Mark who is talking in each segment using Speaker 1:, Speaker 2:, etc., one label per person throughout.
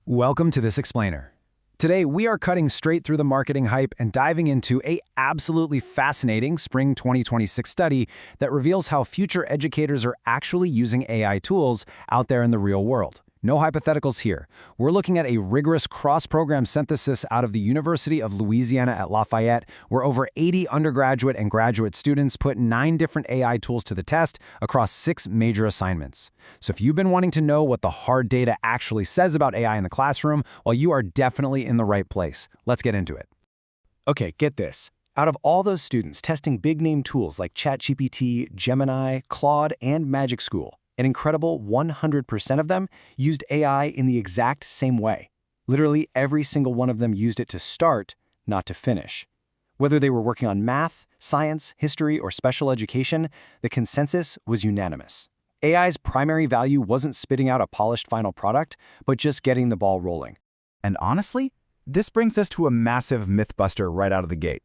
Speaker 1: Welcome to This Explainer. Today, we are cutting straight through the marketing hype and diving into a absolutely fascinating spring 2026 study that reveals how future educators are actually using AI tools out there in the real world. No hypotheticals here. We're looking at a rigorous cross-program synthesis out of the University of Louisiana at Lafayette, where over 80 undergraduate and graduate students put 9 different AI tools to the test across 6 major assignments. So if you've been wanting to know what the hard data actually says about AI in the classroom, well, you are definitely in the right place. Let's get into it.
Speaker 2: Okay, get this. Out of all those students testing big-name tools like ChatGPT, Gemini, Claude, and Magic School, an incredible 100% of them used AI in the exact same way. Literally every single one of them used it to start, not to finish. Whether they were working on math, science, history, or special education, the consensus was unanimous. AI's primary value wasn't spitting out a polished final product, but just getting the ball rolling.
Speaker 3: And honestly, this brings us to a massive myth-buster right out of the gate.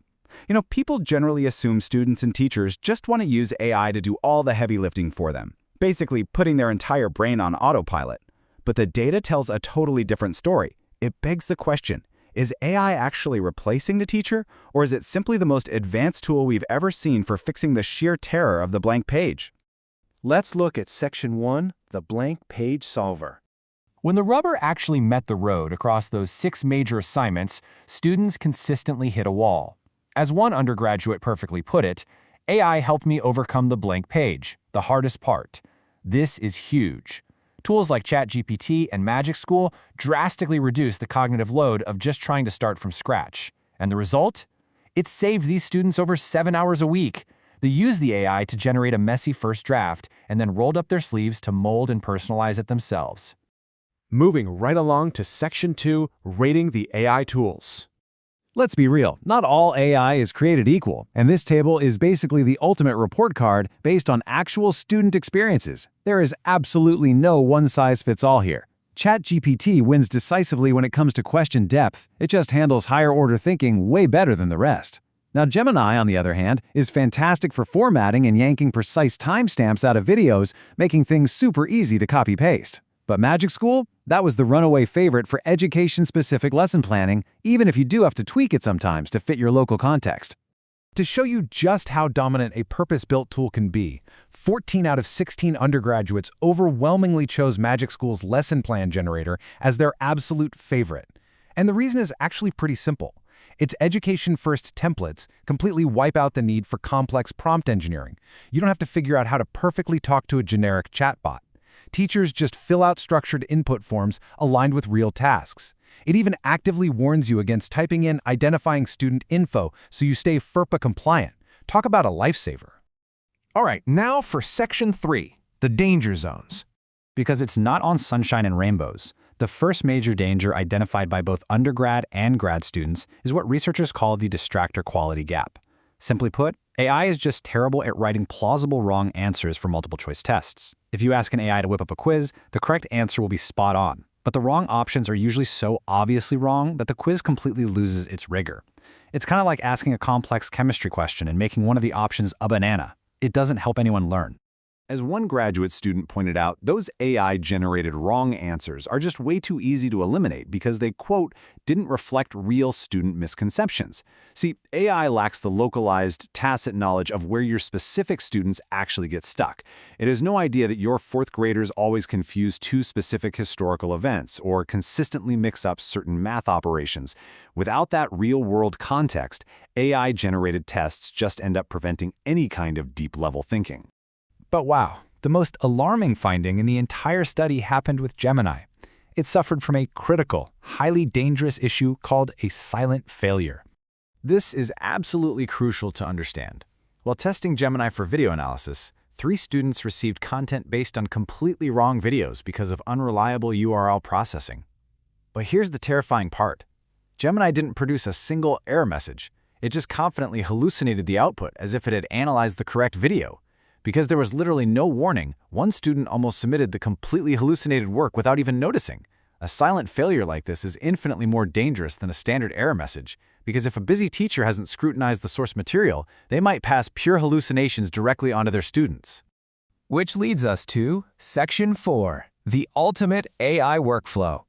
Speaker 3: People generally assume students and teachers just want to use AI to do all the heavy lifting for them, basically putting their entire brain on autopilot. But the data tells a totally different story. It begs the question, is AI actually replacing the teacher, or is it simply the most advanced tool we've ever seen for fixing the sheer terror of the blank page?
Speaker 4: Let's look at Section 1, the blank page solver.
Speaker 1: When the rubber actually met the road across those 6 major assignments, students consistently hit a wall. As one undergraduate perfectly put it, AI helped me overcome the blank page, the hardest part. This is huge. Tools like ChatGPT and Magic School drastically reduce the cognitive load of just trying to start from scratch. And the result? It saved these students over 7 hours a week. They used the AI to generate a messy first draft and then rolled up their sleeves to mold and personalize it themselves.
Speaker 4: Moving right along to Section 2, rating the AI tools.
Speaker 1: Let's be real, not all AI is created equal, and this table is basically the ultimate report card based on actual student experiences. There is absolutely no one-size-fits-all here. ChatGPT wins decisively when it comes to question depth. It just handles higher-order thinking way better than the rest. Now, Gemini, on the other hand, is fantastic for formatting and yanking precise timestamps out of videos, making things super easy to copy-paste. But Magic School? That was the runaway favorite for education-specific lesson planning, even if you do have to tweak it sometimes to fit your local context.
Speaker 5: To show you just how dominant a purpose-built tool can be, 14 out of 16 undergraduates overwhelmingly chose Magic School's lesson plan generator as their absolute favorite. And the reason is actually pretty simple. Its education-first templates completely wipe out the need for complex prompt engineering. You don't have to figure out how to perfectly talk to a generic chatbot. Teachers just fill out structured input forms aligned with real tasks. It even actively warns you against typing in identifying student info so you stay FERPA compliant. Talk about a lifesaver.
Speaker 6: All right, now for Section 3, the danger zones.
Speaker 1: Because it's not on sunshine and rainbows. The first major danger identified by both undergrad and grad students is what researchers call the distractor quality gap. Simply put, AI is just terrible at writing plausible wrong answers for multiple choice tests. If you ask an AI to whip up a quiz, the correct answer will be spot on. But the wrong options are usually so obviously wrong that the quiz completely loses its rigor. It's kind of like asking a complex chemistry question and making one of the options a banana. It doesn't help anyone learn.
Speaker 3: As one graduate student pointed out, those AI-generated wrong answers are just way too easy to eliminate because they, quote, didn't reflect real student misconceptions. See, AI lacks the localized, tacit knowledge of where your specific students actually get stuck. It has no idea that your 4th graders always confuse 2 specific historical events or consistently mix up certain math operations. Without that real-world context, AI-generated tests just end up preventing any kind of deep-level thinking.
Speaker 6: But wow, the most alarming finding in the entire study happened with Gemini. It suffered from a critical, highly dangerous issue called a silent failure.
Speaker 7: This is absolutely crucial to understand. While testing Gemini for video analysis, 3 students received content based on completely wrong videos because of unreliable URL processing. But here's the terrifying part. Gemini didn't produce a single error message. It just confidently hallucinated the output as if it had analyzed the correct video. Because there was literally no warning, one student almost submitted the completely hallucinated work without even noticing. A silent failure like this is infinitely more dangerous than a standard error message, because if a busy teacher hasn't scrutinized the source material, they might pass pure hallucinations directly onto their students.
Speaker 6: Which leads us to Section 4, the ultimate AI workflow.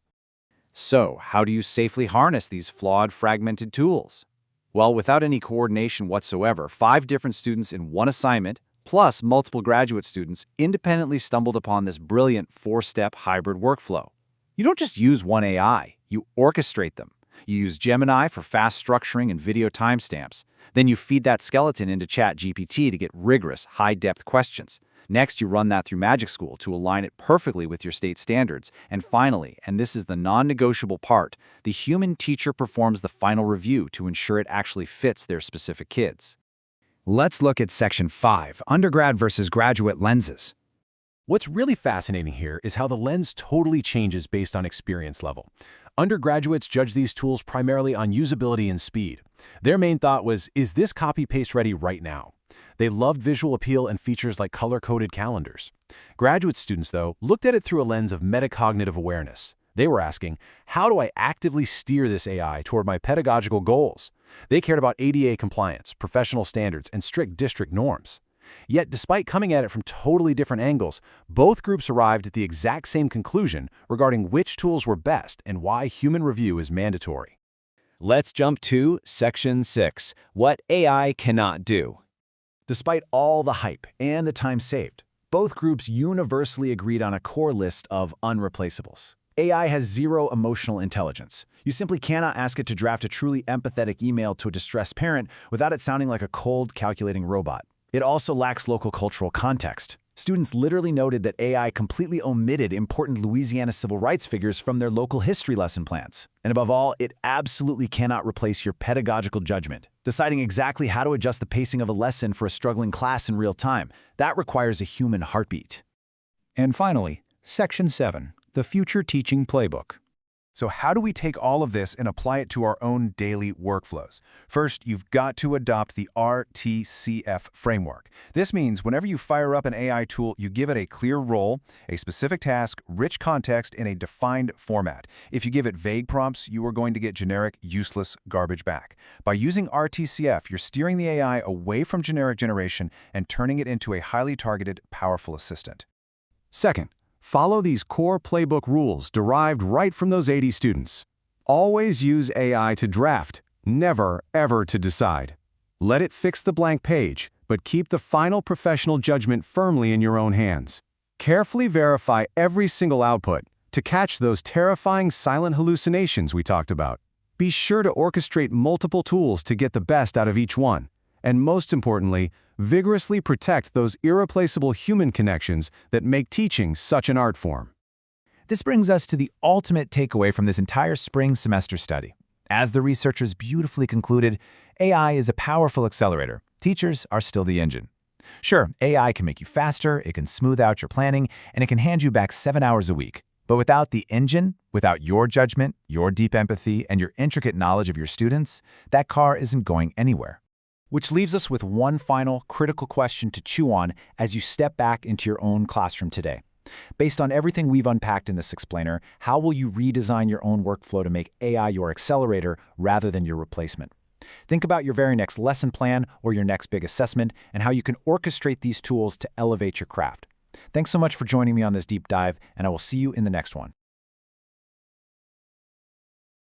Speaker 3: So, how do you safely harness these flawed, fragmented tools? Well, without any coordination whatsoever, 5 different students in one assignment, plus multiple graduate students, independently stumbled upon this brilliant 4-step hybrid workflow. You don't just use one AI, you orchestrate them. You use Gemini for fast structuring and video timestamps. Then you feed that skeleton into ChatGPT to get rigorous, high-depth questions. Next, you run that through Magic School to align it perfectly with your state standards. And finally, and this is the non-negotiable part, the human teacher performs the final review to ensure it actually fits their specific kids.
Speaker 1: Let's look at Section 5, Undergrad versus Graduate Lenses.
Speaker 2: What's really fascinating here is how the lens totally changes based on experience level. Undergraduates judge these tools primarily on usability and speed. Their main thought was, is this copy-paste ready right now? They loved visual appeal and features like color-coded calendars. Graduate students, though, looked at it through a lens of metacognitive awareness. They were asking, how do I actively steer this AI toward my pedagogical goals? They cared about ADA compliance, professional standards, and strict district norms. Yet, despite coming at it from totally different angles, both groups arrived at the exact same conclusion regarding which tools were best and why human review is mandatory.
Speaker 3: Let's jump to Section 6, What AI Cannot Do.
Speaker 7: Despite all the hype and the time saved, both groups universally agreed on a core list of unreplaceables. AI has zero emotional intelligence. You simply cannot ask it to draft a truly empathetic email to a distressed parent without it sounding like a cold, calculating robot. It also lacks local cultural context. Students literally noted that AI completely omitted important Louisiana civil rights figures from their local history lesson plans. And above all, it absolutely cannot replace your pedagogical judgment. Deciding exactly how to adjust the pacing of a lesson for a struggling class in real time, that requires a human heartbeat.
Speaker 1: And finally, Section 7, the Future Teaching Playbook.
Speaker 5: So how do we take all of this and apply it to our own daily workflows? First, you've got to adopt the RTCF framework. This means whenever you fire up an AI tool, you give it a clear role, a specific task, rich context, in a defined format. If you give it vague prompts, you are going to get generic, useless garbage back. By using RTCF, you're steering the AI away from generic generation and turning it into a highly targeted, powerful assistant.
Speaker 2: Second, follow these core playbook rules derived right from those 80 students. Always use AI to draft, never, ever to decide. Let it fix the blank page, but keep the final professional judgment firmly in your own hands. Carefully verify every single output to catch those terrifying silent hallucinations we talked about. Be sure to orchestrate multiple tools to get the best out of each one. And most importantly, vigorously protect those irreplaceable human connections that make teaching such an art form.
Speaker 6: This brings us to the ultimate takeaway from this entire spring semester study. As the researchers beautifully concluded, AI is a powerful accelerator. Teachers are still the engine. Sure, AI can make you faster, it can smooth out your planning, and it can hand you back 7 hours a week. But without the engine, without your judgment, your deep empathy, and your intricate knowledge of your students, that car isn't going anywhere.
Speaker 1: Which leaves us with one final critical question to chew on as you step back into your own classroom today. Based on everything we've unpacked in this explainer, how will you redesign your own workflow to make AI your accelerator rather than your replacement? Think about your very next lesson plan or your next big assessment and how you can orchestrate these tools to elevate your craft. Thanks so much for joining me on this deep dive, and I will see you in the next one.